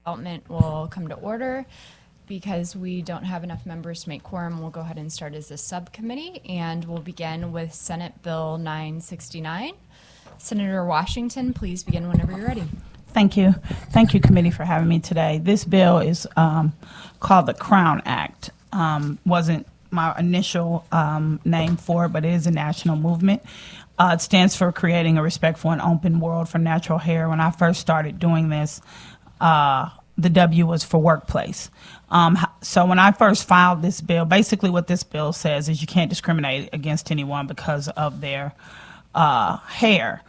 Development will come to order. Because we don't have enough members to make quorum, we'll go ahead and start as a subcommittee, and we'll begin with Senate Bill 969. Senator Washington, please begin whenever you're ready. Thank you. Thank you, committee, for having me today. This bill is called the Crown Act. Wasn't my initial name for it, but it is a national movement. It stands for Creating a Respectful and Open World for Natural Hair. When I first started doing this, the W was for workplace. So when I first filed this bill, basically what this bill says is you can't discriminate against anyone because of their hair,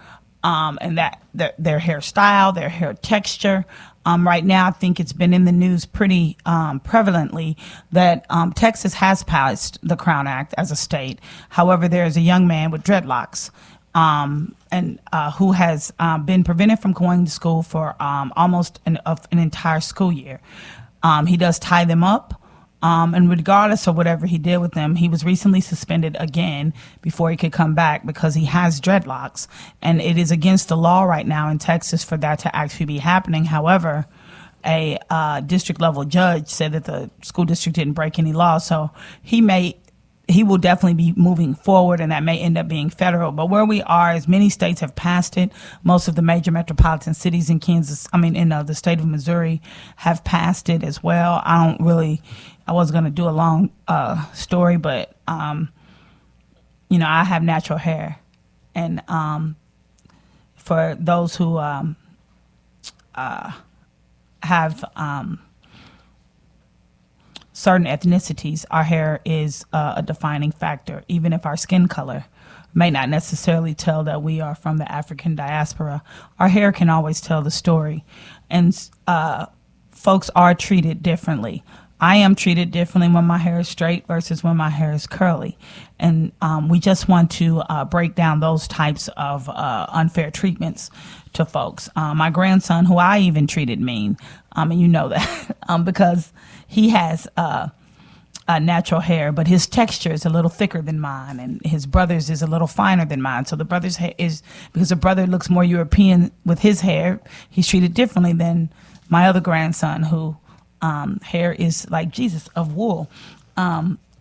and that their hairstyle, their hair texture. Right now, I think it's been in the news pretty prevalently that Texas has passed the Crown Act as a state. However, there is a young man with dreadlocks who has been prevented from going to school for almost an entire school year. He does tie them up, and regardless of whatever he did with them, he was recently suspended again before he could come back because he has dreadlocks, and it is against the law right now in Texas for that to actually be happening. However, a district level judge said that the school district didn't break any law, so he will definitely be moving forward, and that may end up being federal. But where we are is many states have passed it. Most of the major metropolitan cities in the state of Missouri have passed it as well. I was going to do a long story, but, I have natural hair. And for those who have certain ethnicities, our hair is a defining factor. Even if our skin color may not necessarily tell that we are from the African diaspora, our hair can always tell the story. And folks are treated differently. I am treated differently when my hair is straight versus when my hair is curly. And we just want to break down those types of unfair treatments to folks. My grandson, who I even treated mean, and you know that, because he has natural hair, but his texture is a little thicker than mine, and his brother's is a little finer than mine. So the brother's hair is, because the brother looks more European with his hair, he's treated differently than my other grandson, who hair is like Jesus, of wool.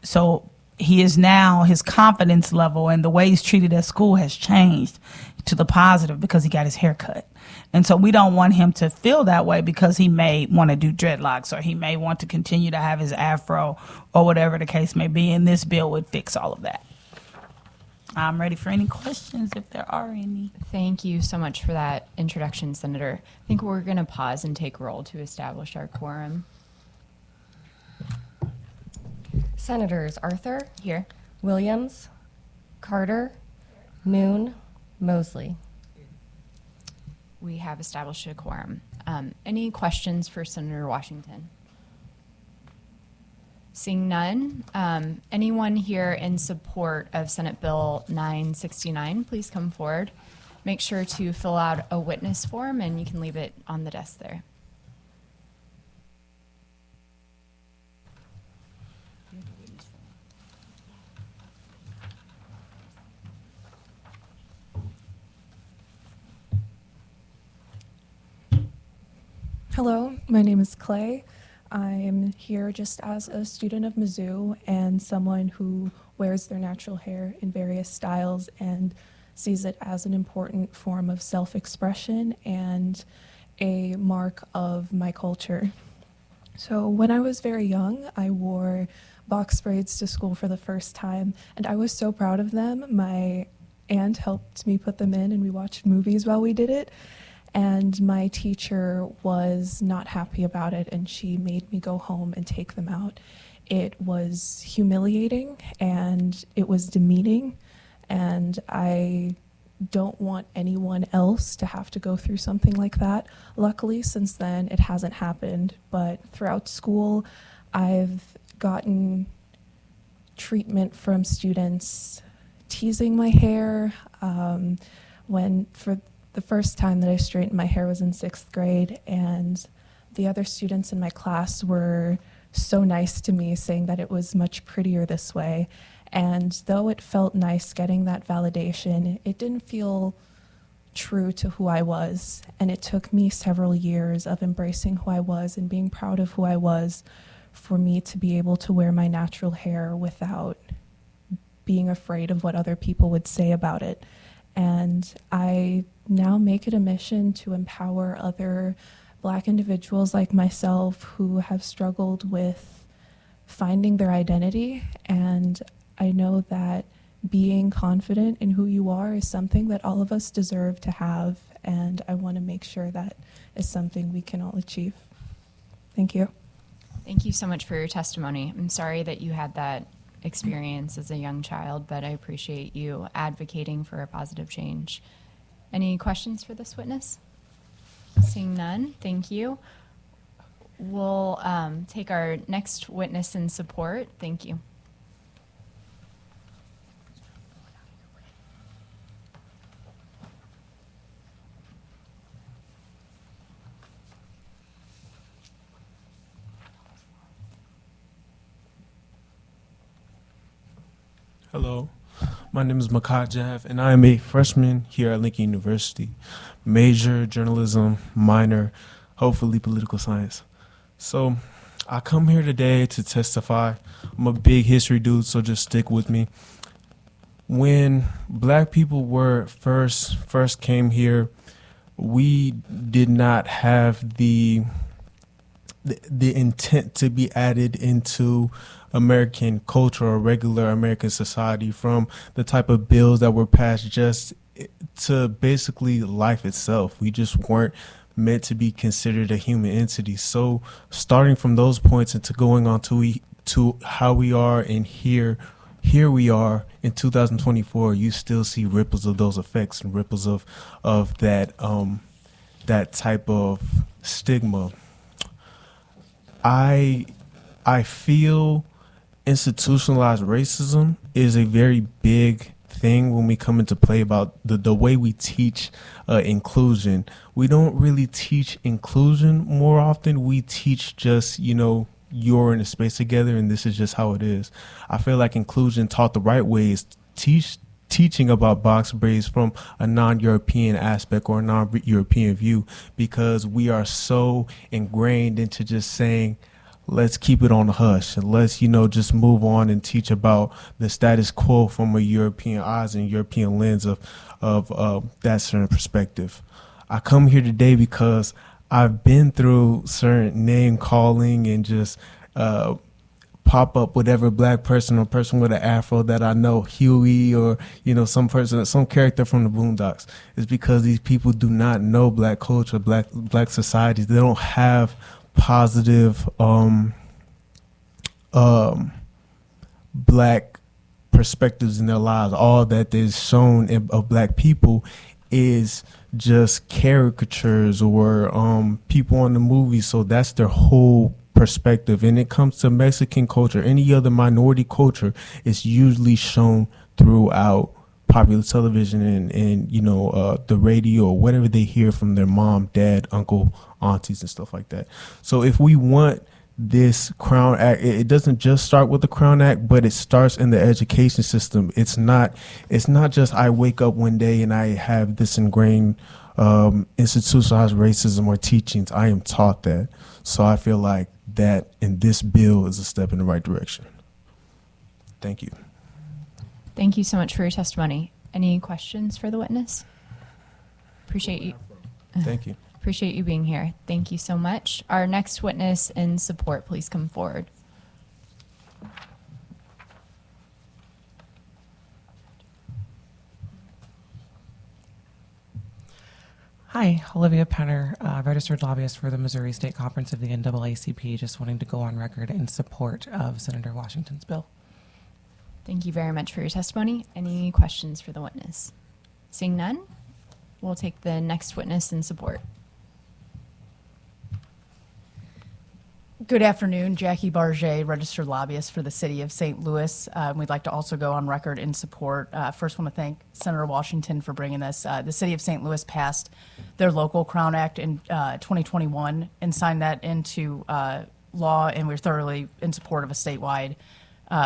So he is now, his confidence level and the way he's treated at school has changed to the positive because he got his hair cut. And so we don't want him to feel that way because he may want to do dreadlocks, or he may want to continue to have his afro, or whatever the case may be. And this bill would fix all of that. I'm ready for any questions if there are any. Thank you so much for that introduction, Senator. I think we're going to pause and take roll to establish our quorum. Senators Arthur, Here. Williams, Carter, Moon, Mosley. We have established a quorum. Any questions for Senator Washington? Seeing none, anyone here in support of Senate Bill 969, please come forward. Make sure to fill out a witness form, and you can leave it on the desk there. Hello, my name is Clay. I am here just as a student of Mizzou and someone who wears their natural hair in various styles and sees it as an important form of self-expression and a mark of my culture. So when I was very young, I wore box braids to school for the first time, and I was so proud of them. My aunt helped me put them in, and we watched movies while we did it. And my teacher was not happy about it, and she made me go home and take them out. It was humiliating, and it was demeaning, and I don't want anyone else to have to go through something like that. Luckily, since then, it hasn't happened, but throughout school, I've gotten treatment from students teasing my hair. For the first time that I straightened my hair was in 6th grade, and the other students in my class were so nice to me, saying that it was much prettier this way. And though it felt nice getting that validation, it didn't feel true to who I was. And it took me several years of embracing who I was and being proud of who I was for me to be able to wear my natural hair without being afraid of what other people would say about it. And I now make it a mission to empower other Black individuals like myself who have struggled with finding their identity. And I know that being confident in who you are is something that all of us deserve to have. And I want to make sure that is something we can all achieve. Thank you. Thank you so much for your testimony. I'm sorry that you had that experience as a young child, but I appreciate you advocating for a positive change. Any questions for this witness? Seeing none, thank you. We'll take our next witness in support. Thank you. Hello, my name is Makai Jav, and I am a freshman here at Lincoln University. Major journalism, minor, hopefully political science. So I come here today to testify. I'm a big history dude, so just stick with me. When Black people were first came here, we did not have the intent to be added into American culture or regular American society, from the type of bills that were passed just to basically life itself. We just weren't meant to be considered a human entity. So starting from those points into going on to how we are, and here we are in 2024, you still see ripples of those effects and ripples of that type of stigma. I feel institutionalized racism is a very big thing when we come into play about the way we teach inclusion. We don't really teach inclusion more often. We teach just, you're in a space together and this is just how it is. I feel like inclusion taught the right way is teaching about box braids from a non-European aspect or a non-European view, because we are so ingrained into just saying, let's keep it on the hush and let's, just move on and teach about the status quo from a European eyes and European lens of that certain perspective. I come here today because I've been through certain name calling and just pop up whatever Black person or person with an afro that I know, Huey, or some character from the Boondocks. It's because these people do not know Black culture, Black societies. They don't have positive Black perspectives in their lives. All that is shown of Black people is just caricatures or people in the movies. So that's their whole perspective. And it comes to Mexican culture, any other minority culture, is usually shown throughout popular television and the radio or whatever they hear from their mom, dad, uncle, aunties and stuff like that. So if we want this Crown Act, it doesn't just start with the Crown Act, but it starts in the education system. It's not just I wake up one day and I have this ingrained institutionalized racism or teachings. I am taught that. So I feel like that in this bill is a step in the right direction. Thank you. Thank you so much for your testimony. Any questions for the witness? Appreciate you. Thank you. Appreciate you being here. Thank you so much. Our next witness in support, please come forward. Hi, Olivia Penner, registered lobbyist for the Missouri State Conference of the NAACP, just wanting to go on record in support of Senator Washington's bill. Thank you very much for your testimony. Any questions for the witness? Seeing none, we'll take the next witness in support. Good afternoon, Jackie Barget, registered lobbyist for the city of St. Louis. We'd like to also go on record in support. First, want to thank Senator Washington for bringing this. The city of St. Louis passed their local Crown Act in 2021 and signed that into law, and we're thoroughly in support of a statewide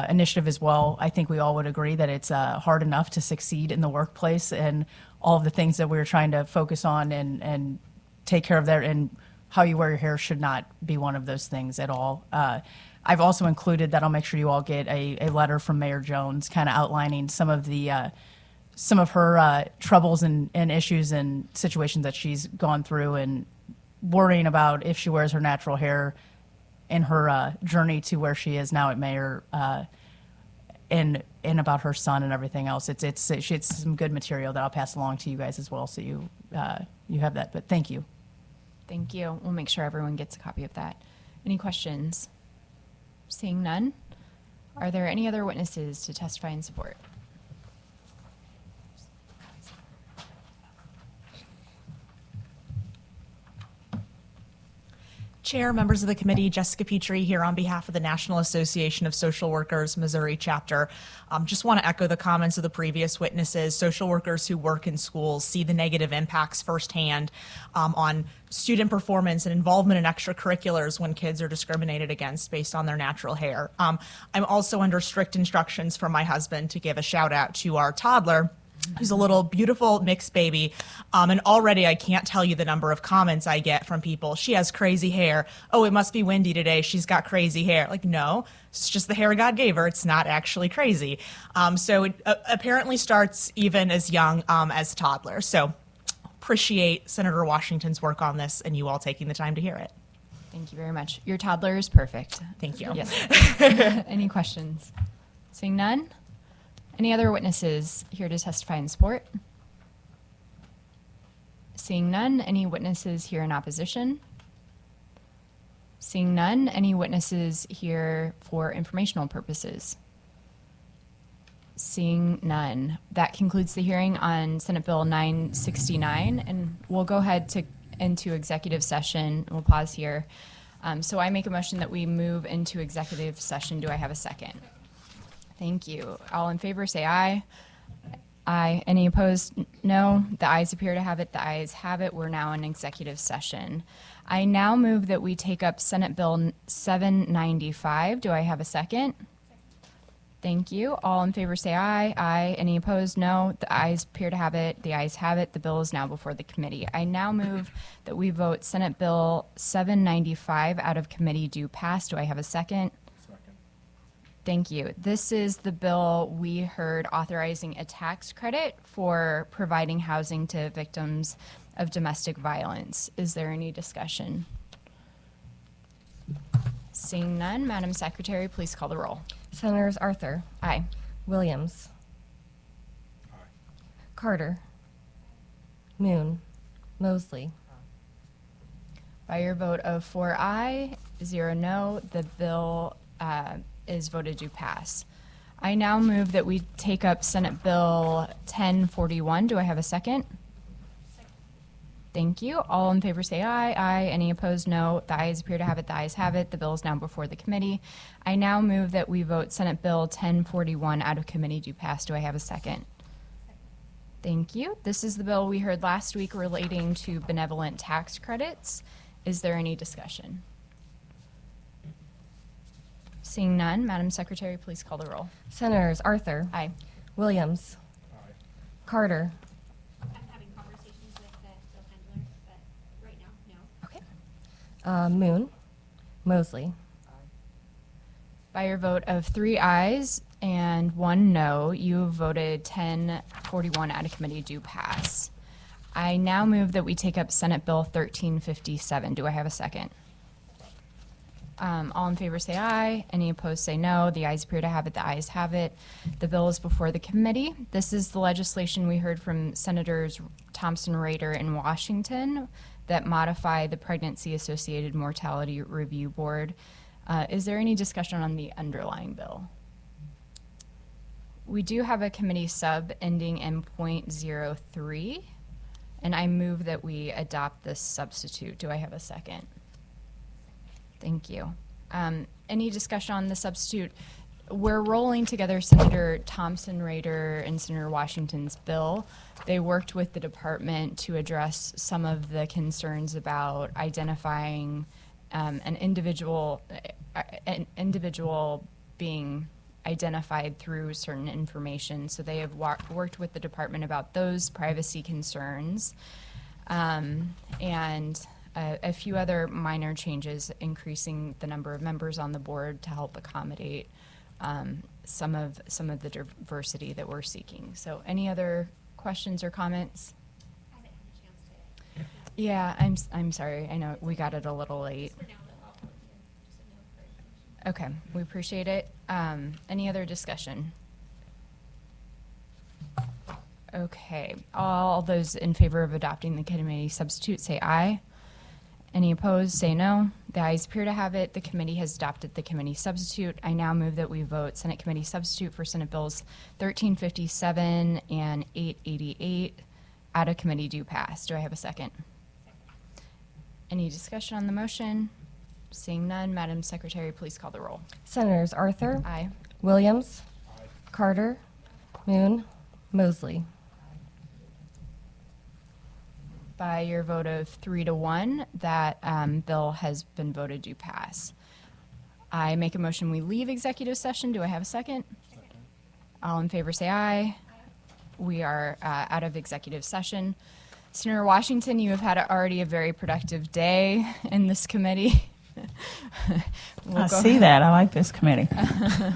initiative as well. I think we all would agree that it's hard enough to succeed in the workplace, and all of the things that we're trying to focus on and take care of there, and how you wear your hair should not be one of those things at all. I've also included that I'll make sure you all get a letter from Mayor Jones kind of outlining some of her troubles and issues and situations that she's gone through, and worrying about if she wears her natural hair in her journey to where she is now at mayor, and about her son and everything else. It's some good material that I'll pass along to you guys as well, so you have that. But thank you. Thank you. We'll make sure everyone gets a copy of that. Any questions? Seeing none, are there any other witnesses to testify in support? Chair, members of the committee, Jessica Petrie here on behalf of the National Association of Social Workers Missouri chapter. Just want to echo the comments of the previous witnesses. Social workers who work in schools see the negative impacts firsthand on student performance and involvement in extracurriculars when kids are discriminated against based on their natural hair. I'm also under strict instructions from my husband to give a shout out to our toddler, who's a little beautiful mixed baby. And already I can't tell you the number of comments I get from people. She has crazy hair. Oh, it must be windy today. She's got crazy hair. Like, no, it's just the hair God gave her. It's not actually crazy. So it apparently starts even as young as toddler. So appreciate Senator Washington's work on this and you all taking the time to hear it. Thank you very much. Your toddler is perfect. Thank you. Yes. Any questions? Seeing none? Any other witnesses here to testify in support? Seeing none, any witnesses here in opposition? Seeing none, any witnesses here for informational purposes? Seeing none, that concludes the hearing on Senate Bill 969, and we'll go ahead into executive session. We'll pause here. So I make a motion that we move into executive session. Do I have a second? Thank you. All in favor, say aye. Aye. Any opposed? No. The ayes appear to have it. The ayes have it. We're now in executive session. I now move that we take up Senate Bill 795. Do I have a second? Thank you. All in favor, say aye. Aye. Any opposed? No. The ayes appear to have it. The ayes have it. The bill is now before the committee. I now move that we vote Senate Bill 795 out of committee. Do pass. Do I have a second? Thank you. This is the bill we heard authorizing a tax credit for providing housing to victims of domestic violence. Is there any discussion? Seeing none, Madam Secretary, please call the roll. Senators Arthur, Aye. Williams, Carter, Moon, Mosley. By your vote of 4 aye, 0 no, the bill is voted to pass. I now move that we take up Senate Bill 1041. Do I have a second? Thank you. All in favor say aye. Aye. Any opposed? No. The ayes appear to have it. The ayes have it. The bill is now before the committee. I now move that we vote Senate Bill 1041 out of committee. Do pass. Do I have a second? Thank you. This is the bill we heard last week relating to benevolent tax credits. Is there any discussion? Seeing none, Madam Secretary, please call the roll. Senators Arthur, Aye. Williams, Carter, I'm having conversations with the bill handler, but right now, no. Okay. Moon, Mosley. By your vote of 3 ayes and 1 no, you voted 1041 out of committee. Do pass. I now move that we take up Senate Bill 1357. Do I have a second? All in favor say aye. Any opposed say no. The ayes appear to have it. The ayes have it. The bill is before the committee. This is the legislation we heard from Senators Thompson, Rehder, and Washington that modify the Pregnancy Associated Mortality Review Board. Is there any discussion on the underlying bill? We do have a committee sub ending in .03, and I move that we adopt this substitute. Do I have a second? Thank you. Any discussion on the substitute? We're rolling together Senator Thompson, Rehder, and Senator Washington's bill. They worked with the department to address some of the concerns about identifying an individual being identified through certain information. So they have worked with the department about those privacy concerns. And a few other minor changes, increasing the number of members on the board to help accommodate some of the diversity that we're seeking. So any other questions or comments? I haven't had a chance to. Yeah, I'm sorry. I know we got it a little late. For now, though, I'll forward you just a note for information. Okay, we appreciate it. Any other discussion? Okay, all those in favor of adopting the committee substitute say aye. Any opposed, say no. The ayes appear to have it. The committee has adopted the committee substitute. I now move that we vote Senate Committee Substitute for Senate Bills 1357 and 888 out of committee do pass. Do I have a second? Any discussion on the motion? Seeing none, Madam Secretary, please call the roll. Senators Arthur, Aye. Williams, Carter, Moon, Mosley. By your vote of 3-1, that bill has been voted to pass. I make a motion we leave executive session. Do I have a second? All in favor say aye. We are out of executive session. Senator Washington, you have had already a very productive day in this committee. I see that. I like this committee.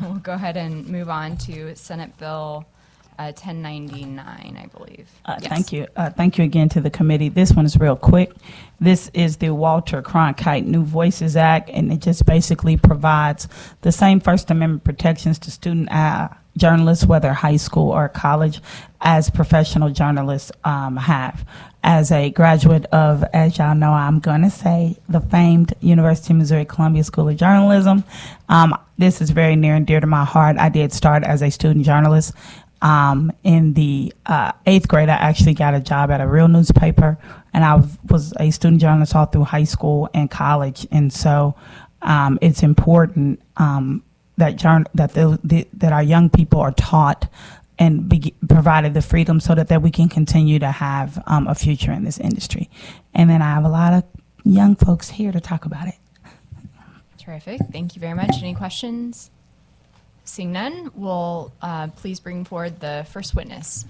We'll go ahead and move on to Senate Bill 1099, I believe. Yes. Thank you. Thank you again to the committee. This one is real quick. This is the Walter Cronkite New Voices Act, and it just basically provides the same First Amendment protections to student journalists, whether high school or college, as professional journalists have. As a graduate of, as y'all know, I'm going to say the famed University of Missouri Columbia School of Journalism. This is very near and dear to my heart. I did start as a student journalist. In the 8th grade, I actually got a job at a real newspaper, and I was a student journalist all through high school and college. And so it's important that our young people are taught and provided the freedom so that we can continue to have a future in this industry. And then I have a lot of young folks here to talk about it. Terrific. Thank you very much. Any questions? Seeing none, we'll please bring forward the first witness.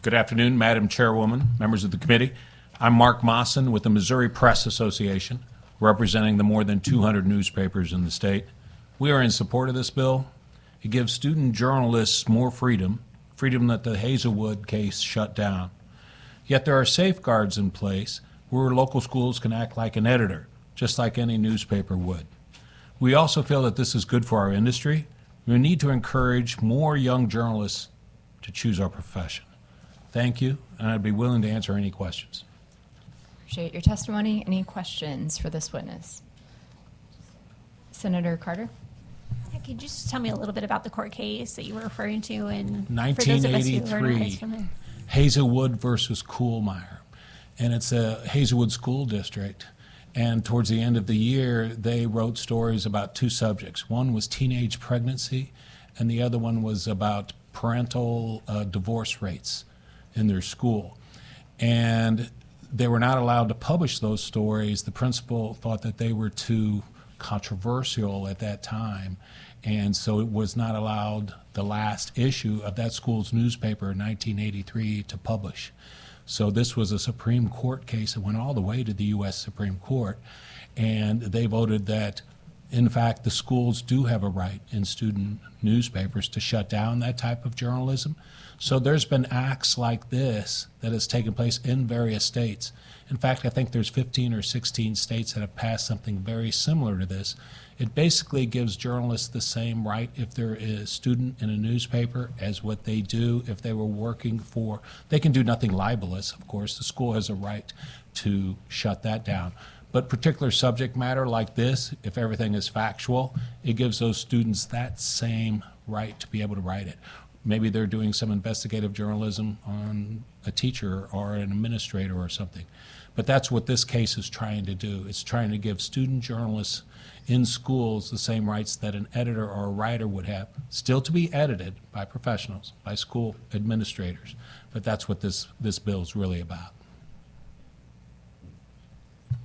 Good afternoon, Madam Chairwoman, members of the committee. I'm Mark Mawson with the Missouri Press Association, representing the more than 200 newspapers in the state. We are in support of this bill. It gives student journalists more freedom that the Hazelwood case shut down. Yet there are safeguards in place where local schools can act like an editor, just like any newspaper would. We also feel that this is good for our industry. We need to encourage more young journalists to choose our profession. Thank you, and I'd be willing to answer any questions. Appreciate your testimony. Any questions for this witness? Senator Carter? Could you just tell me a little bit about the court case that you were referring to, and for those of us who are not as 1983, familiar? Hazelwood versus Kuhlmeyer. And it's a Hazelwood school district. And towards the end of the year, they wrote stories about two subjects. One was teenage pregnancy, and the other one was about parental divorce rates in their school. And they were not allowed to publish those stories. The principal thought that they were too controversial at that time, and so it was not allowed the last issue of that school's newspaper in 1983 to publish. So this was a Supreme Court case that went all the way to the U.S. Supreme Court, and they voted that, in fact, the schools do have a right in student newspapers to shut down that type of journalism. So there's been acts like this that has taken place in various states. In fact, I think there's 15 or 16 states that have passed something very similar to this. It basically gives journalists the same right if they're a student in a newspaper as what they do if they were working for. They can do nothing libelous, of course. The school has a right to shut that down. But particular subject matter like this, if everything is factual, it gives those students that same right to be able to write it. Maybe they're doing some investigative journalism on a teacher or an administrator or something. But that's what this case is trying to do. It's trying to give student journalists in schools the same rights that an editor or a writer would have, still to be edited by professionals, by school administrators. But that's what this bill is really about.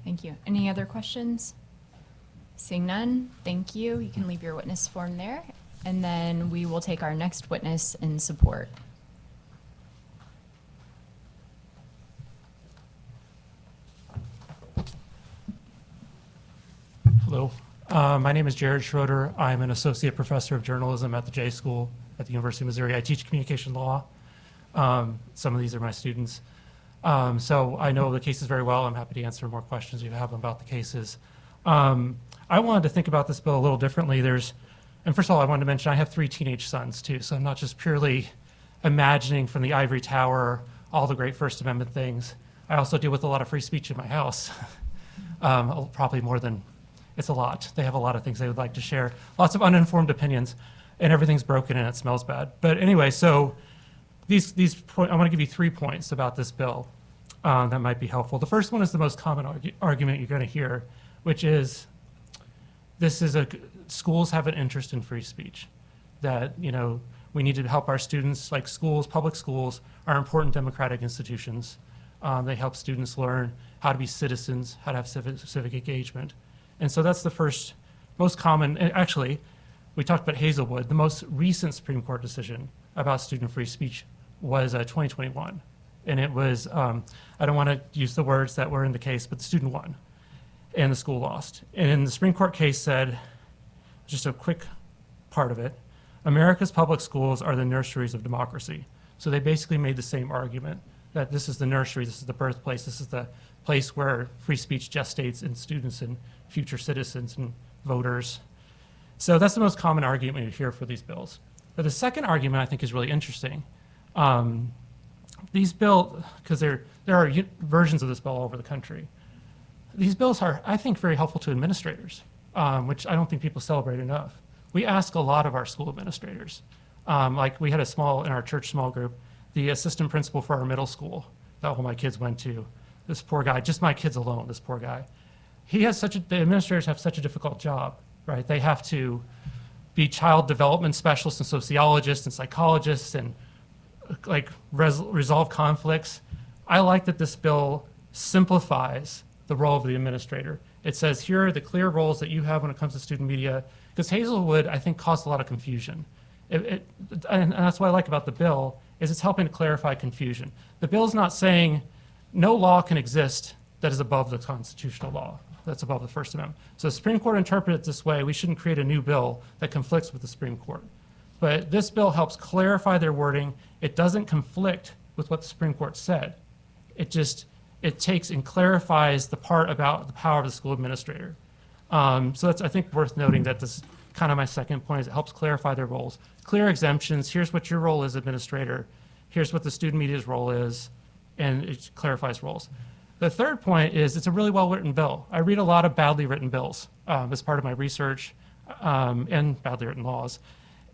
Thank you. Any other questions? Seeing none, thank you. You can leave your witness form there. And then we will take our next witness in support. Hello. My name is Jared Schroeder. I'm an associate professor of journalism at the J School at the University of Missouri. I teach communication law. Some of these are my students. So I know the cases very well. I'm happy to answer more questions you have about the cases. I wanted to think about this bill a little differently. And first of all, I wanted to mention I have 3 teenage sons too, so I'm not just purely imagining from the ivory tower all the great First Amendment things. I also deal with a lot of free speech in my house, probably more than, it's a lot. They have a lot of things they would like to share, lots of uninformed opinions, and everything's broken and it smells bad. But anyway, so I want to give you 3 points about this bill that might be helpful. The first one is the most common argument you're going to hear, which is schools have an interest in free speech, that, we need to help our students, like schools, public schools are important democratic institutions. They help students learn how to be citizens, how to have civic engagement. And so that's the first most common, actually, we talked about Hazelwood. The most recent Supreme Court decision about student free speech was 2021. And it was, I don't want to use the words that were in the case, but the student won and the school lost. And the Supreme Court case said, just a quick part of it, America's public schools are the nurseries of democracy. So they basically made the same argument that this is the nursery, this is the birthplace, this is the place where free speech gestates in students and future citizens and voters. So that's the most common argument you hear for these bills. But the second argument I think is really interesting. These bills, because there are versions of this bill all over the country. These bills are, I think, very helpful to administrators, which I don't think people celebrate enough. We ask a lot of our school administrators. Like we had in our church small group, the assistant principal for our middle school that all my kids went to, this poor guy, just my kids alone, this poor guy. The administrators have such a difficult job, right? They have to be child development specialists and sociologists and psychologists and resolve conflicts. I like that this bill simplifies the role of the administrator. It says here are the clear roles that you have when it comes to student media, because Hazelwood, I think, caused a lot of confusion. And that's what I like about the bill, is it's helping to clarify confusion. The bill's not saying no law can exist that is above the constitutional law, that's above the First Amendment. So the Supreme Court interpreted it this way. We shouldn't create a new bill that conflicts with the Supreme Court. But this bill helps clarify their wording. It doesn't conflict with what the Supreme Court said. It takes and clarifies the part about the power of the school administrator. So that's, I think, worth noting that this kind of my second point is it helps clarify their roles. Clear exemptions, here's what your role is, administrator. Here's what the student media's role is, and it clarifies roles. The third point is it's a really well-written bill. I read a lot of badly written bills as part of my research and badly written laws.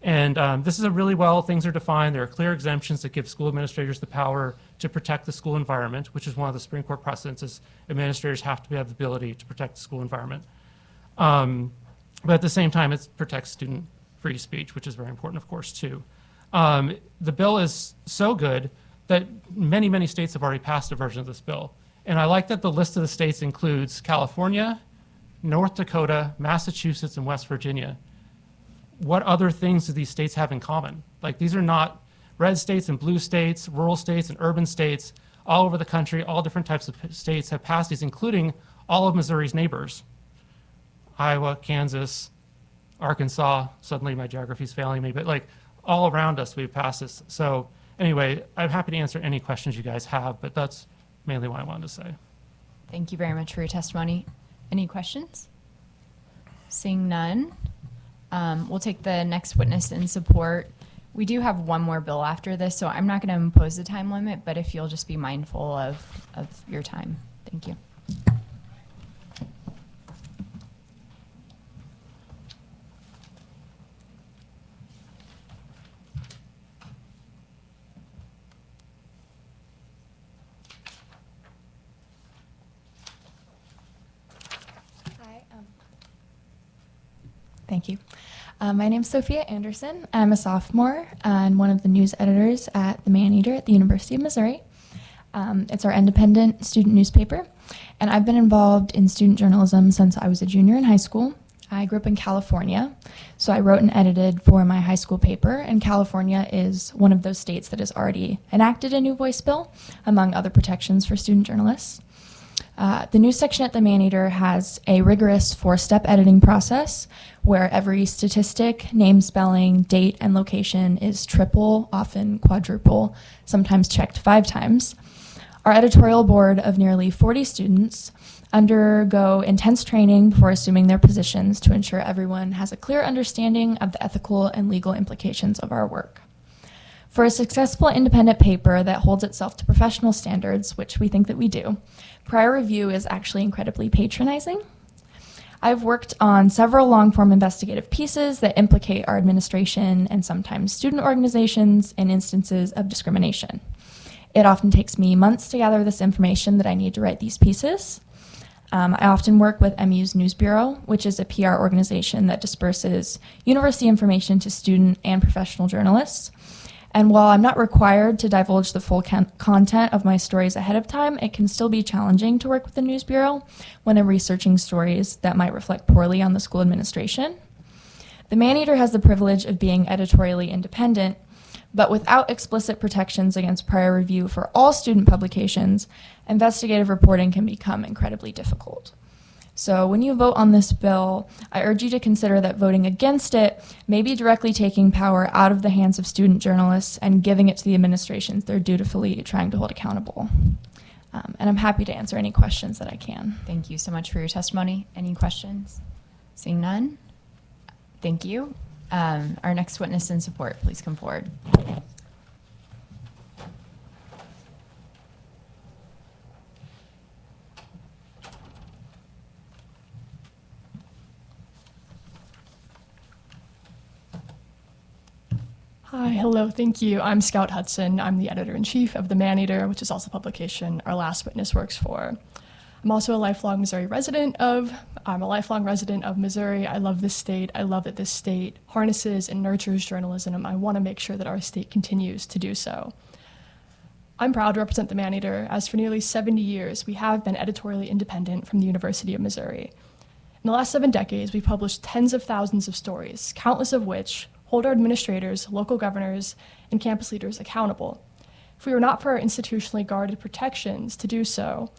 And this is a really things are defined. There are clear exemptions that give school administrators the power to protect the school environment, which is one of the Supreme Court precedents, is administrators have to have the ability to protect the school environment. But at the same time, it protects student free speech, which is very important, of course, too. The bill is so good that many, many states have already passed a version of this bill. And I like that the list of the states includes California, North Dakota, Massachusetts, and West Virginia. What other things do these states have in common? Like, these are not red states and blue states, rural states and urban states, all over the country. All different types of states have passed these, including all of Missouri's neighbors. Iowa, Kansas, Arkansas, suddenly my geography's failing me, but all around us we've passed this. So anyway, I'm happy to answer any questions you guys have, but that's mainly what I wanted to say. Thank you very much for your testimony. Any questions? Seeing none, we'll take the next witness in support. We do have one more bill after this, so I'm not going to impose a time limit, but if you'll just be mindful of your time. Thank you. Hi, Thank you. My name's Sophia Anderson. I'm a sophomore and one of the news editors at the Man-Eater at the University of Missouri. It's our independent student newspaper, and I've been involved in student journalism since I was a junior in high school. I grew up in California, so I wrote and edited for my high school paper, and California is one of those states that has already enacted a new voice bill, among other protections for student journalists. The news section at the Man-Eater has a rigorous 4-step editing process where every statistic, name spelling, date, and location is triple, often quadruple, sometimes checked 5 times. Our editorial board of nearly 40 students undergo intense training before assuming their positions to ensure everyone has a clear understanding of the ethical and legal implications of our work. For a successful independent paper that holds itself to professional standards, which we think that we do, prior review is actually incredibly patronizing. I've worked on several long-form investigative pieces that implicate our administration and sometimes student organizations in instances of discrimination. It often takes me months to gather this information that I need to write these pieces. I often work with MU's News Bureau, which is a PR organization that disperses university information to student and professional journalists. And while I'm not required to divulge the full content of my stories ahead of time, it can still be challenging to work with the News Bureau when I'm researching stories that might reflect poorly on the school administration. The Man-Eater has the privilege of being editorially independent, but without explicit protections against prior review for all student publications, investigative reporting can become incredibly difficult. So when you vote on this bill, I urge you to consider that voting against it may be directly taking power out of the hands of student journalists and giving it to the administrations they're dutifully trying to hold accountable. And I'm happy to answer any questions that I can. Thank you so much for your testimony. Any questions? Seeing none? Thank you. Our next witness in support, please come forward. Hi, hello, thank you. I'm Scout Hudson. I'm the editor-in-chief of the Man-Eater, which is also a publication our last witness works for. I'm also a lifelong resident of Missouri. I love this state. I love that this state harnesses and nurtures journalism. I want to make sure that our state continues to do so. I'm proud to represent the Man-Eater, as for nearly 70 years, we have been editorially independent from the University of Missouri. In the last 7 decades, we've published tens of thousands of stories, countless of which hold our administrators, local governors, and campus leaders accountable. If we were not for our institutionally guarded protections to do so,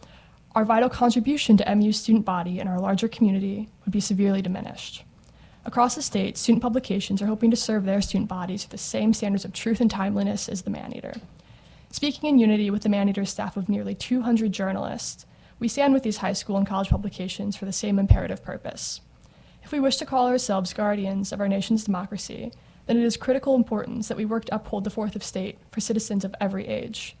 our vital contribution to MU's student body and our larger community would be severely diminished. Across the state, student publications are hoping to serve their student bodies with the same standards of truth and timeliness as the Man-Eater. Speaking in unity with the Man-Eater staff of nearly 200 journalists, we stand with these high school and college publications for the same imperative purpose. If we wish to call ourselves guardians of our nation's democracy, then it is critical importance that we work to uphold the fourth estate for citizens of every age.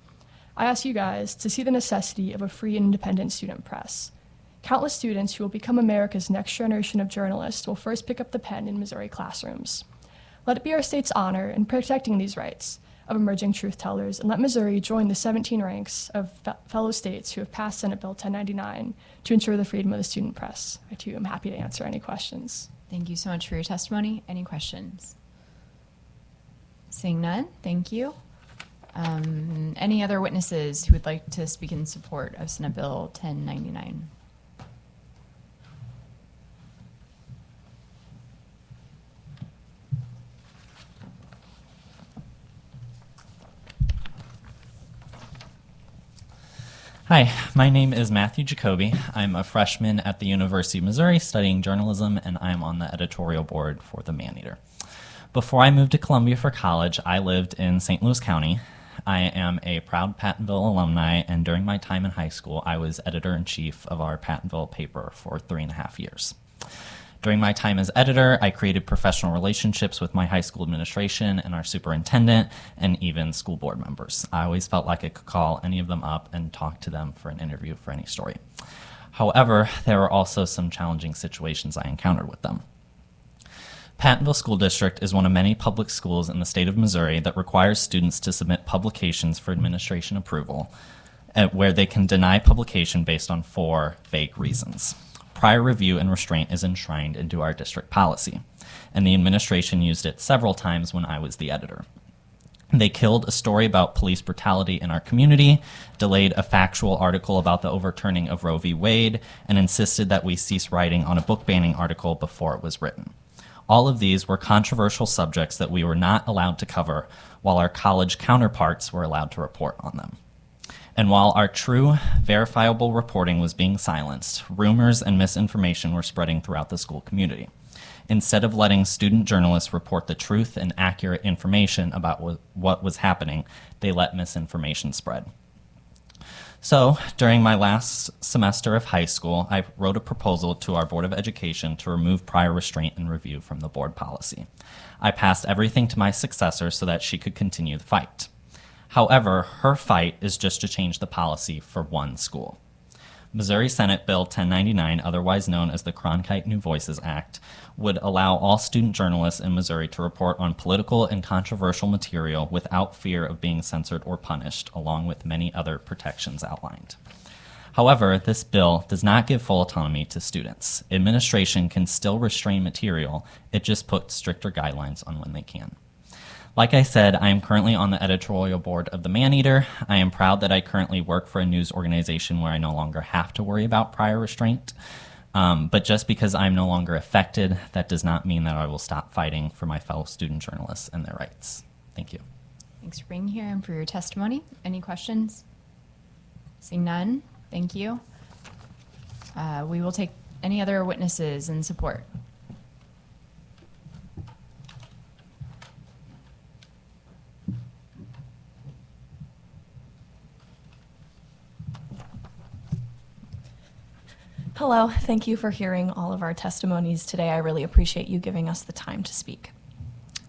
I ask you guys to see the necessity of a free and independent student press. Countless students who will become America's next generation of journalists will first pick up the pen in Missouri classrooms. Let it be our state's honor in protecting these rights of emerging truth tellers, and let Missouri join the 17 ranks of fellow states who have passed Senate Bill 1099 to ensure the freedom of the student press. I too am happy to answer any questions. Thank you so much for your testimony. Any questions? Seeing none, thank you. Any other witnesses who would like to speak in support of Senate Bill 1099? Hi, my name is Matthew Jacoby. I'm a freshman at the University of Missouri studying journalism, and I'm on the editorial board for the Man-Eater. Before I moved to Columbia for college, I lived in St. Louis County. I am a proud Pattonville alumni, and during my time in high school, I was editor-in-chief of our Pattonville paper for 3.5 years. During my time as editor, I created professional relationships with my high school administration and our superintendent and even school board members. I always felt like I could call any of them up and talk to them for an interview for any story. However, there were also some challenging situations I encountered with them. Pattonville School District is one of many public schools in the state of Missouri that requires students to submit publications for administration approval, where they can deny publication based on 4 vague reasons: prior review and restraint is enshrined into our district policy, and the administration used it several times when I was the editor. They killed a story about police brutality in our community, delayed a factual article about the overturning of Roe v. Wade, and insisted that we cease writing on a book banning article before it was written. All of these were controversial subjects that we were not allowed to cover, while our college counterparts were allowed to report on them. And while our true, verifiable reporting was being silenced, rumors and misinformation were spreading throughout the school community. Instead of letting student journalists report the truth and accurate information about what was happening, they let misinformation spread. So, during my last semester of high school, I wrote a proposal to our Board of Education to remove prior restraint and review from the board policy. I passed everything to my successor so that she could continue the fight. However, her fight is just to change the policy for one school. Missouri Senate Bill 1099, otherwise known as the Cronkite New Voices Act, would allow all student journalists in Missouri to report on political and controversial material without fear of being censored or punished, along with many other protections outlined. However, this bill does not give full autonomy to students. Administration can still restrain material, it just puts stricter guidelines on when they can. Like I said, I am currently on the editorial board of the Maneater. I am proud that I currently work for a news organization where I no longer have to worry about prior restraint. But just because I'm no longer affected, that does not mean that I will stop fighting for my fellow student journalists and their rights. Thank you. Thanks for being here and for your testimony. Any questions? Seeing none, thank you. We will take any other witnesses in support. Hello, thank you for hearing all of our testimonies today. I really appreciate you giving us the time to speak.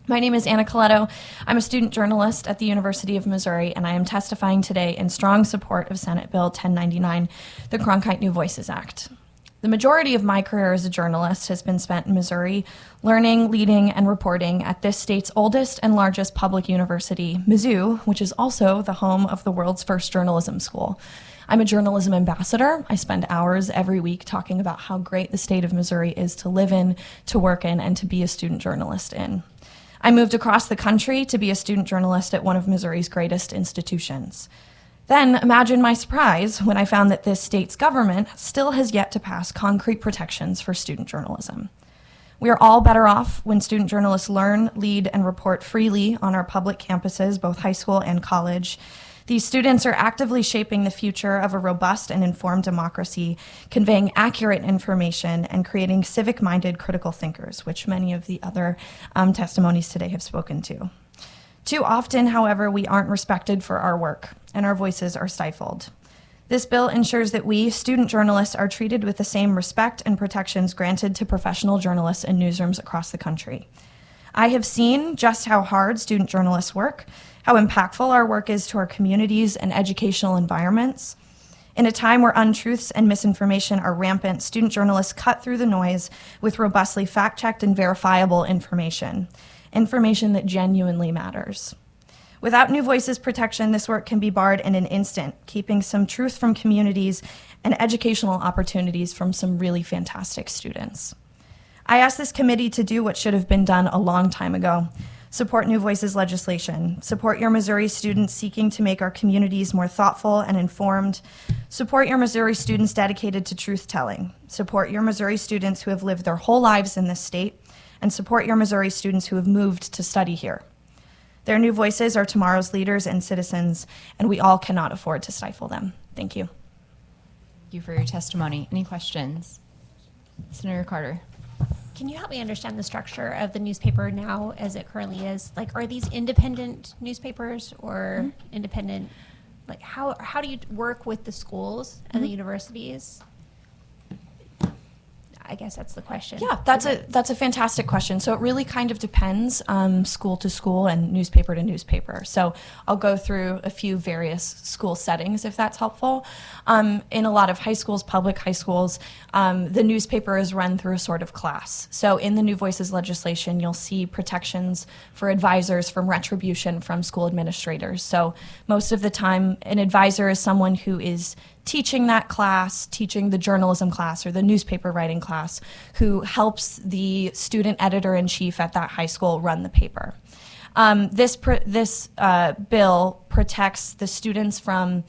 My name is Anna Coletto. I'm a student journalist at the University of Missouri, and I am testifying today in strong support of Senate Bill 1099, the Cronkite New Voices Act. The majority of my career as a journalist has been spent in Missouri, learning, leading, and reporting at this state's oldest and largest public university, Mizzou, which is also the home of the world's first journalism school. I'm a journalism ambassador. I spend hours every week talking about how great the state of Missouri is to live in, to work in, and to be a student journalist in. I moved across the country to be a student journalist at one of Missouri's greatest institutions. Then imagine my surprise when I found that this state's government still has yet to pass concrete protections for student journalism. We are all better off when student journalists learn, lead, and report freely on our public campuses, both high school and college. These students are actively shaping the future of a robust and informed democracy, conveying accurate information and creating civic-minded critical thinkers, which many of the other testimonies today have spoken to. Too often, however, we aren't respected for our work, and our voices are stifled. This bill ensures that we, student journalists, are treated with the same respect and protections granted to professional journalists in newsrooms across the country. I have seen just how hard student journalists work, how impactful our work is to our communities and educational environments. In a time where untruths and misinformation are rampant, student journalists cut through the noise with robustly fact-checked and verifiable information that genuinely matters. Without New Voices protection, this work can be barred in an instant, keeping some truth from communities and educational opportunities from some really fantastic students. I asked this committee to do what should have been done a long time ago. Support New Voices legislation. Support your Missouri students seeking to make our communities more thoughtful and informed. Support your Missouri students dedicated to truth-telling. Support your Missouri students who have lived their whole lives in this state. And support your Missouri students who have moved to study here. Their new voices are tomorrow's leaders and citizens, and we all cannot afford to stifle them. Thank you. Thank you for your testimony. Any questions? Senator Carter. Can you help me understand the structure of the newspaper now as it currently is? Like, are these independent newspapers or independent? Like, how do you work with the schools and the universities? I guess that's the question. Yeah, that's a fantastic question. So it really kind of depends school to school and newspaper to newspaper. So I'll go through a few various school settings if that's helpful. In a lot of high schools, public high schools, the newspaper is run through a sort of class. So in the New Voices legislation, you'll see protections for advisors from retribution from school administrators. So most of the time, an advisor is someone who is teaching that class, teaching the journalism class or the newspaper writing class, who helps the student editor-in-chief at that high school run the paper. This bill protects the students from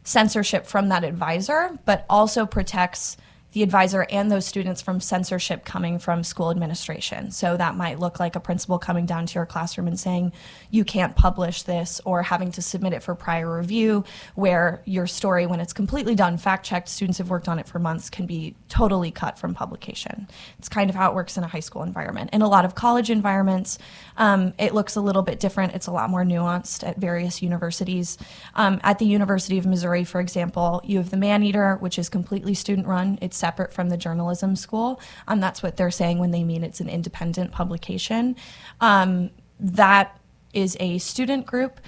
censorship from that advisor, but also protects the advisor and those students from censorship coming from school administration. So that might look like a principal coming down to your classroom and saying, you can't publish this, or having to submit it for prior review, where your story, when it's completely done, fact-checked, students have worked on it for months, can be totally cut from publication. It's kind of how it works in a high school environment. In a lot of college environments, it looks a little bit different. It's a lot more nuanced at various universities. At the University of Missouri, for example, you have the Maneater, which is completely student-run. It's separate from the journalism school. That's what they're saying when they mean it's an independent publication. That is a student group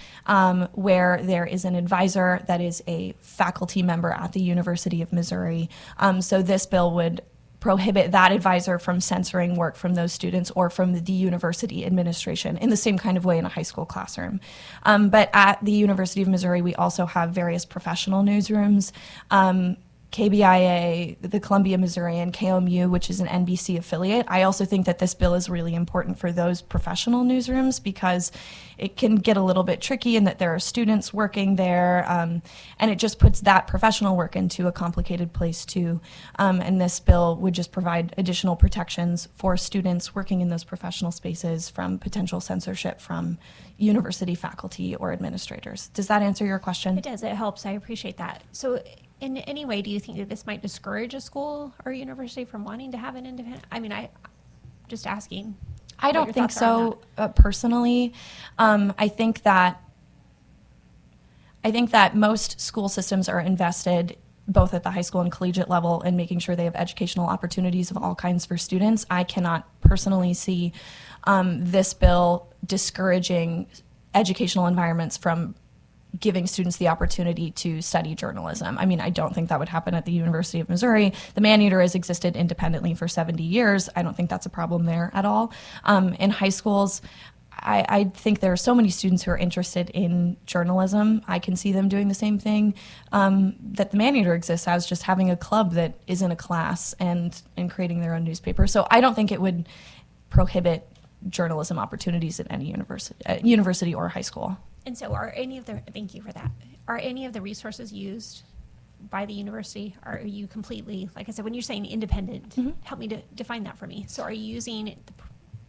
where there is an advisor that is a faculty member at the University of Missouri. So this bill would prohibit that advisor from censoring work from those students or from the university administration in the same kind of way in a high school classroom. But at the University of Missouri, we also have various professional newsrooms. KBIA, the Columbia Missourian, KOMU, which is an NBC affiliate. I also think that this bill is really important for those professional newsrooms because it can get a little bit tricky in that there are students working there, and it just puts that professional work into a complicated place too. And this bill would just provide additional protections for students working in those professional spaces from potential censorship from university faculty or administrators. Does that answer your question? It does. It helps. I appreciate that. So in any way, do you think that this might discourage a school or a university from wanting to have an independent? I mean, I just asking. I what don't your think thoughts are on so personally. I think that most school systems are invested both at the high school and collegiate level in making sure they have educational opportunities of all kinds for students. I cannot personally see this bill discouraging educational environments from giving students the opportunity to study journalism. I mean, I don't think that would happen at the University of Missouri. The Maneater has existed independently for 70 years. I don't think that's a problem there at all. In high schools, I think there are so many students who are interested in journalism. I can see them doing the same thing that the Maneater exists as, just having a club that is in a class and creating their own newspaper. So I don't think it would prohibit journalism opportunities at any university or high school. And so thank you for that. Are any of the resources used by the university? Are you completely, like I said, when you're saying independent, help me to define that for me. So are you using the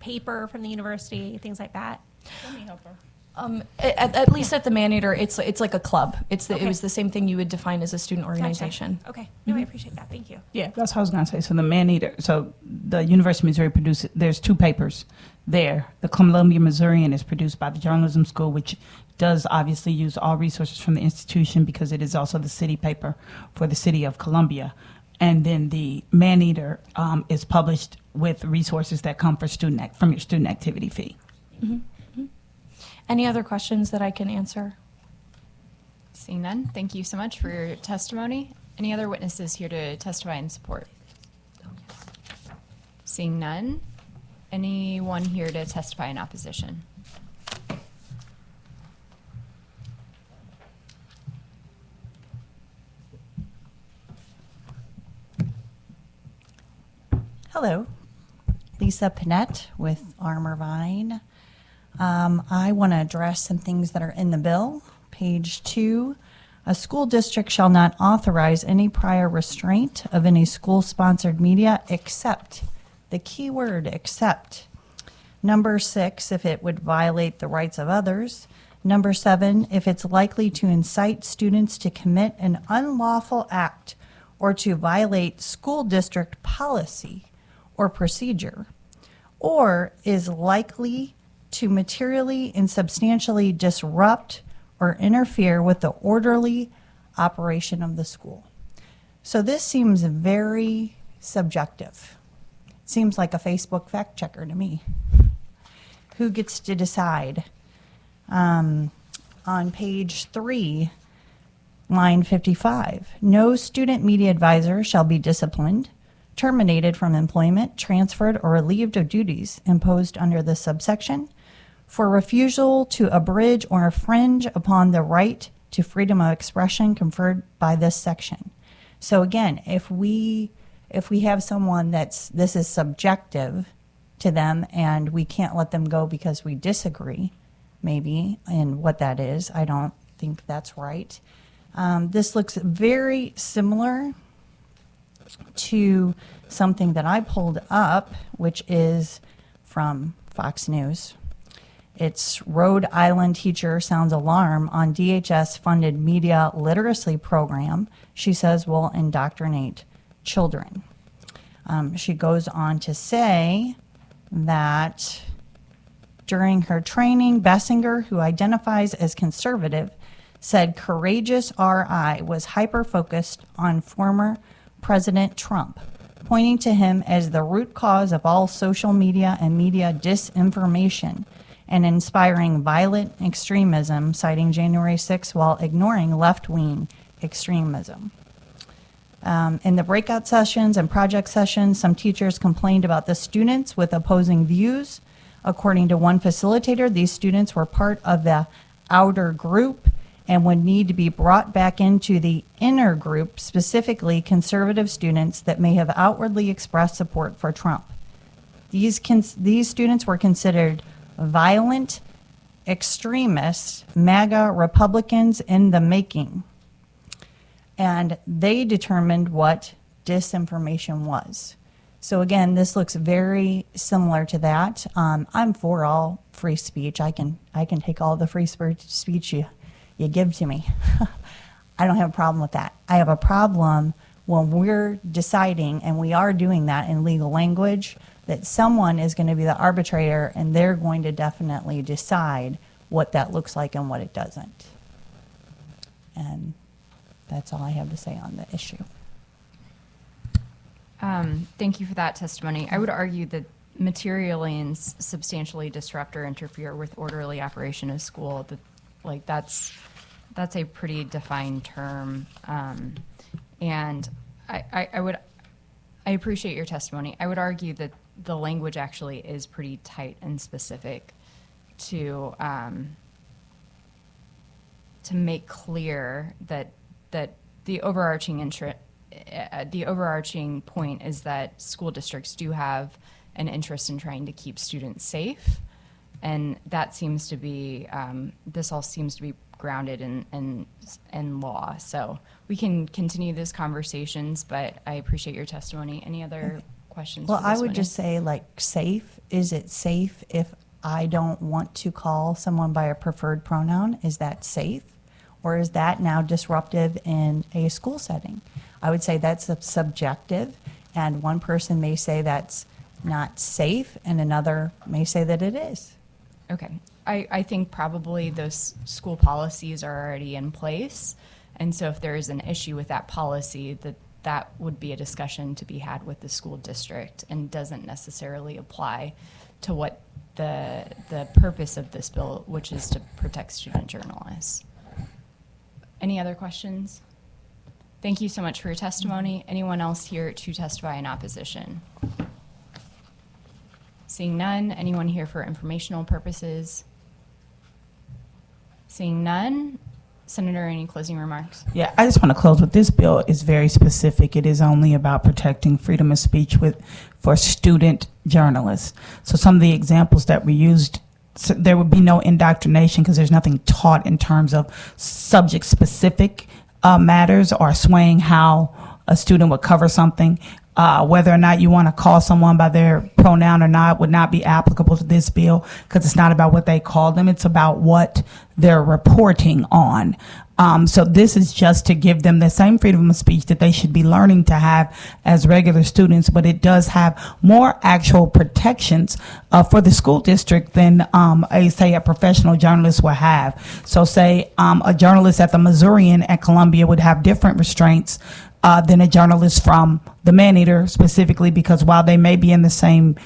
paper from the university, things like that? Let me help her. At least at the Maneater, it's like a club. It Okay. was the same thing you would define as a student organization. Gotcha. Okay. No, I appreciate that. Thank you. Yeah, that's what I was going to say. So the Maneater, so the University of Missouri produces, there's two papers there. The Columbia Missourian is produced by the Journalism School, which does obviously use all resources from the institution because it is also the city paper for the city of Columbia. And then the Maneater is published with resources that come from your student activity fee. Any other questions that I can answer? Seeing none, thank you so much for your testimony. Any other witnesses here to testify in support? Seeing none, anyone here to testify in opposition? Hello, Lisa Panett with Armor Vine. I want to address some things that are in the bill. Page 2, a school district shall not authorize any prior restraint of any school-sponsored media except, the key word, except. Number 6, if it would violate the rights of others. Number 7, if it's likely to incite students to commit an unlawful act or to violate school district policy or procedure, or is likely to materially and substantially disrupt or interfere with the orderly operation of the school. So this seems very subjective. It seems like a Facebook fact checker to me. Who gets to decide? On page 3, line 55, no student media advisor shall be disciplined, terminated from employment, transferred, or relieved of duties imposed under this subsection for refusal to abridge or infringe upon the right to freedom of expression conferred by this section. So again, if we have someone this is subjective to them and we can't let them go because we disagree, maybe, in what that is, I don't think that's right. This looks very similar to something that I pulled up, which is from Fox News. It's Rhode Island teacher sounds alarm on DHS-funded media literacy program she says will indoctrinate children. She goes on to say that during her training, Bessinger, who identifies as conservative, said courageous RI was hyper-focused on former President Trump, pointing to him as the root cause of all social media and media disinformation and inspiring violent extremism, citing January 6 while ignoring left-wing extremism. In the breakout sessions and project sessions, some teachers complained about the students with opposing views. According to one facilitator, these students were part of the outer group and would need to be brought back into the inner group, specifically conservative students that may have outwardly expressed support for Trump. These students were considered violent extremists, MAGA Republicans in the making. And they determined what disinformation was. So again, this looks very similar to that. I'm for all free speech. I can take all the free speech you give to me. I don't have a problem with that. I have a problem when we're deciding, and we are doing that in legal language, that someone is going to be the arbitrator and they're going to definitely decide what that looks like and what it doesn't. And that's all I have to say on the issue. Thank you for that testimony. I would argue that materially and substantially disrupt or interfere with orderly operation of school, that's a pretty defined term. And I appreciate your testimony. I would argue that the language actually is pretty tight and specific to make clear that the overarching point is that school districts do have an interest in trying to keep students safe, and that seems to be this all seems to be grounded in law. So we can continue these conversations, but I appreciate your testimony. Any other questions? Well, for I this would witness? just say, like, safe. Is it safe if I don't want to call someone by a preferred pronoun? Is that safe? Or is that now disruptive in a school setting? I would say that's subjective, and one person may say that's not safe, and another may say that it is. Okay. I think probably those school policies are already in place. And so if there is an issue with that policy, that would be a discussion to be had with the school district and doesn't necessarily apply to what the purpose of this bill, which is to protect student journalists. Any other questions? Thank you so much for your testimony. Anyone else here to testify in opposition? Seeing none, anyone here for informational purposes? Seeing none, Senator, any closing remarks? Yeah, I just want to close with this bill is very specific. It is only about protecting freedom of speech for student journalists. So some of the examples that we used, so there would be no indoctrination because there's nothing taught in terms of subject-specific matters or swaying how a student would cover something. Whether or not you want to call someone by their pronoun or not would not be applicable to this bill because it's not about what they call them. It's about what they're reporting on. So this is just to give them the same freedom of speech that they should be learning to have as regular students, but it does have more actual protections for the school district than, say, a professional journalist would have. So say a journalist at the Missourian at Columbia would have different restraints than a journalist from the Maneater, specifically because while they may be in the same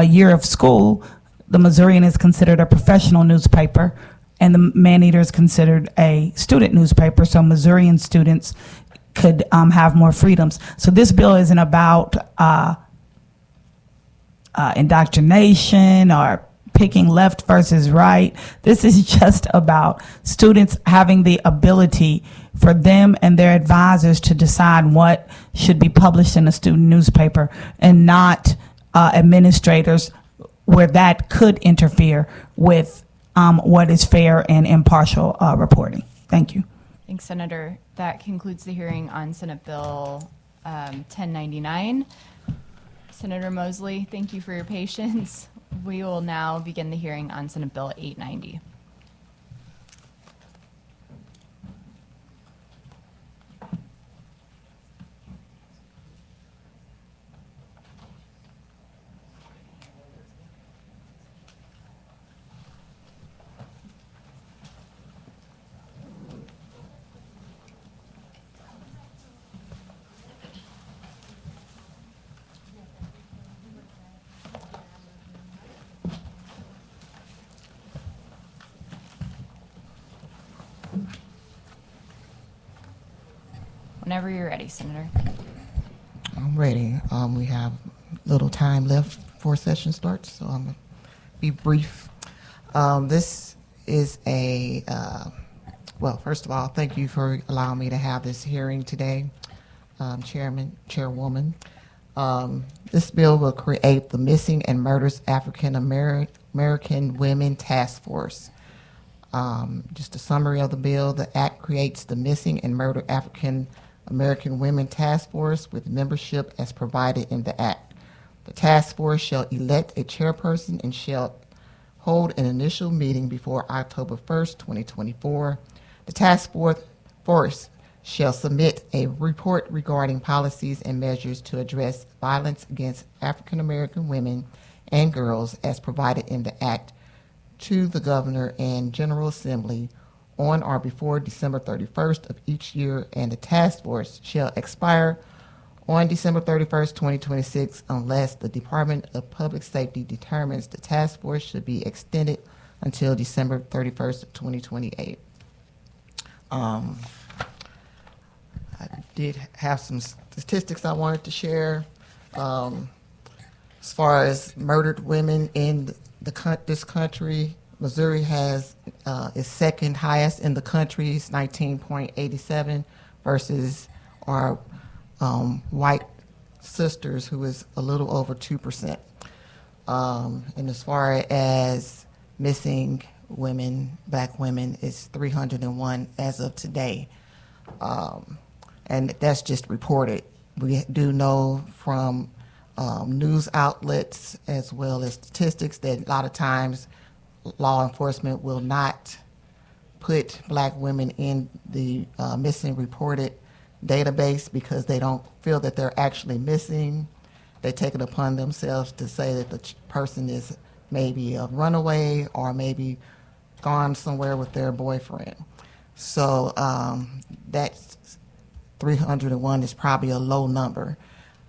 year of school, the Missourian is considered a professional newspaper and the Maneater is considered a student newspaper, so Missourian students could have more freedoms. So this bill isn't about indoctrination or picking left versus right. This is just about students having the ability for them and their advisors to decide what should be published in a student newspaper, and not administrators where that could interfere with what is fair and impartial reporting. Thank you. Thanks, Senator. That concludes the hearing on Senate Bill 1099. Senator Mosley, thank you for your patience. We will now begin the hearing on Senate Bill 890. Whenever you're ready, Senator. I'm ready. We have little time left before session starts, so I'm going to be brief. This is a, well, first of all, thank you for allowing me to have this hearing today, Chairwoman. This bill will create the Missing and Murdered African American Women Task Force. Just a summary of the bill: the act creates the Missing and Murdered African American Women Task Force with membership as provided in the act. The task force shall elect a chairperson and shall hold an initial meeting before October 1st, 2024. The task force shall submit a report regarding policies and measures to address violence against African American women and girls as provided in the act to the Governor and General Assembly on or before December 31st of each year, and the task force shall expire on December 31st, 2026, unless the Department of Public Safety determines the task force should be extended until December 31st of 2028. I did have some statistics I wanted to share. As far as murdered women in this country, Missouri has is second highest in the country. It's 19.87 versus our white sisters, who is a little over 2%. And as far as missing women, black women, is 301 as of today. And that's just reported. We do know from news outlets as well as statistics that a lot of times law enforcement will not put black women in the missing reported database because they don't feel that they're actually missing. They take it upon themselves to say that the person is maybe a runaway or maybe gone somewhere with their boyfriend. So that's 301 is probably a low number.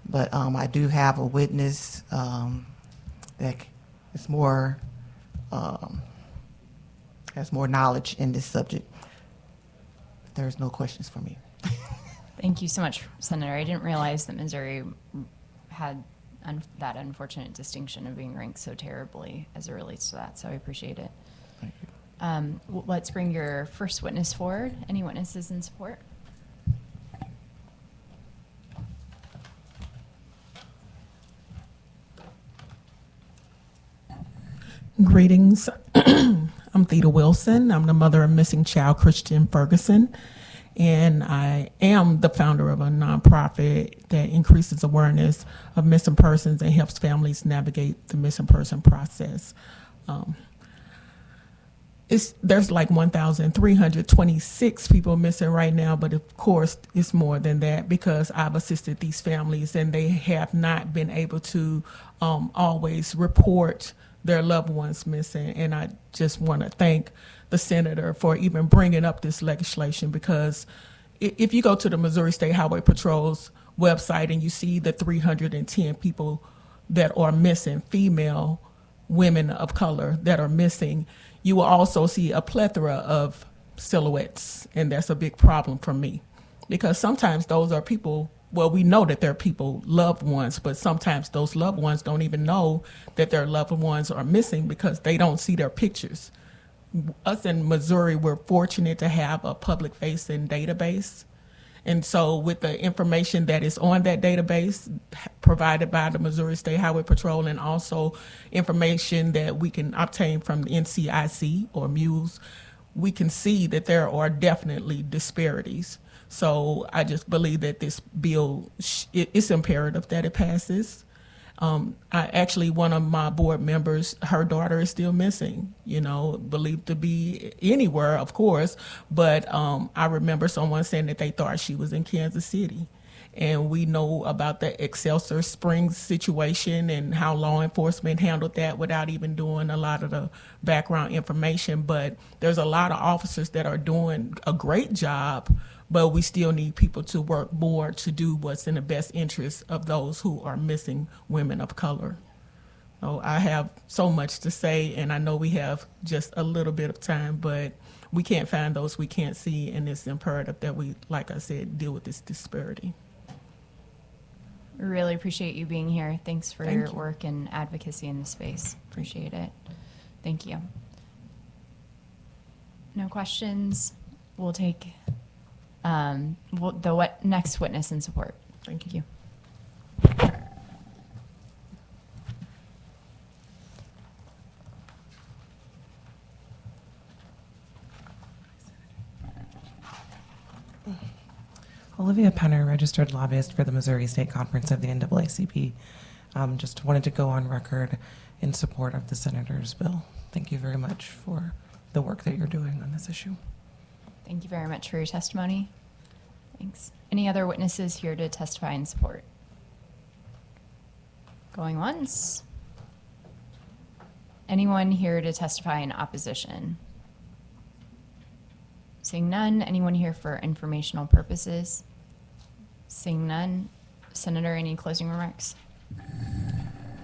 But I do have a witness that is more has more knowledge in this subject. There's no questions for me. Thank you so much, Senator. I didn't realize that Missouri had that unfortunate distinction of being ranked so terribly as it relates to that, so I appreciate it. Thank you. Let's bring your first witness forward. Any witnesses in support? Greetings. I'm Theda Wilson. I'm the mother of missing child Christian Ferguson, and I am the founder of a nonprofit that increases awareness of missing persons and helps families navigate the missing person process. There's like 1,326 people missing right now, but of course it's more than that because I've assisted these families and they have not been able to always report their loved ones missing. And I just want to thank the senator for even bringing up this legislation, because if you go to the Missouri State Highway Patrol's website and you see the 310 people that are missing, female women of color that are missing, you will also see a plethora of silhouettes, and that's a big problem for me because sometimes those are people well, we know that there are people, loved ones, but sometimes those loved ones don't even know that their loved ones are missing because they don't see their pictures. Us in Missouri, we're fortunate to have a public-facing database. And so with the information that is on that database provided by the Missouri State Highway Patrol, and also information that we can obtain from the NCIC or MUSE, we can see that there are definitely disparities. So I just believe that this bill, it's imperative that it passes. One of my board members, her daughter is still missing, believed to be anywhere, of course. But I remember someone saying that they thought she was in Kansas City. And we know about the Excelsior Springs situation and how law enforcement handled that without even doing a lot of the background information. But there's a lot of officers that are doing a great job, but we still need people to work more to do what's in the best interest of those who are missing women of color. So I have so much to say, and I know we have just a little bit of time, but we can't find those we can't see, and it's imperative that we, like I said, deal with this disparity. We really appreciate you being here. Thanks for Thank your you. work and advocacy in the space. Appreciate it. Thank you. No questions. We'll take next witness in support. Thank you. Olivia Penner, registered lobbyist for the Missouri State Conference of the NAACP. Just wanted to go on record in support of the senator's bill. Thank you very much for the work that you're doing on this issue. Thank you very much for your testimony. Thanks. Any other witnesses here to testify in support? Going once. Anyone here to testify in opposition? Seeing none. Anyone here for informational purposes? Seeing none. Senator, any closing remarks?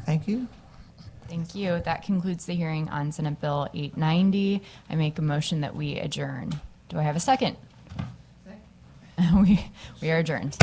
Thank you. Thank you. That concludes the hearing on Senate Bill 890. I make a motion that we adjourn. Do I have a second? We are adjourned.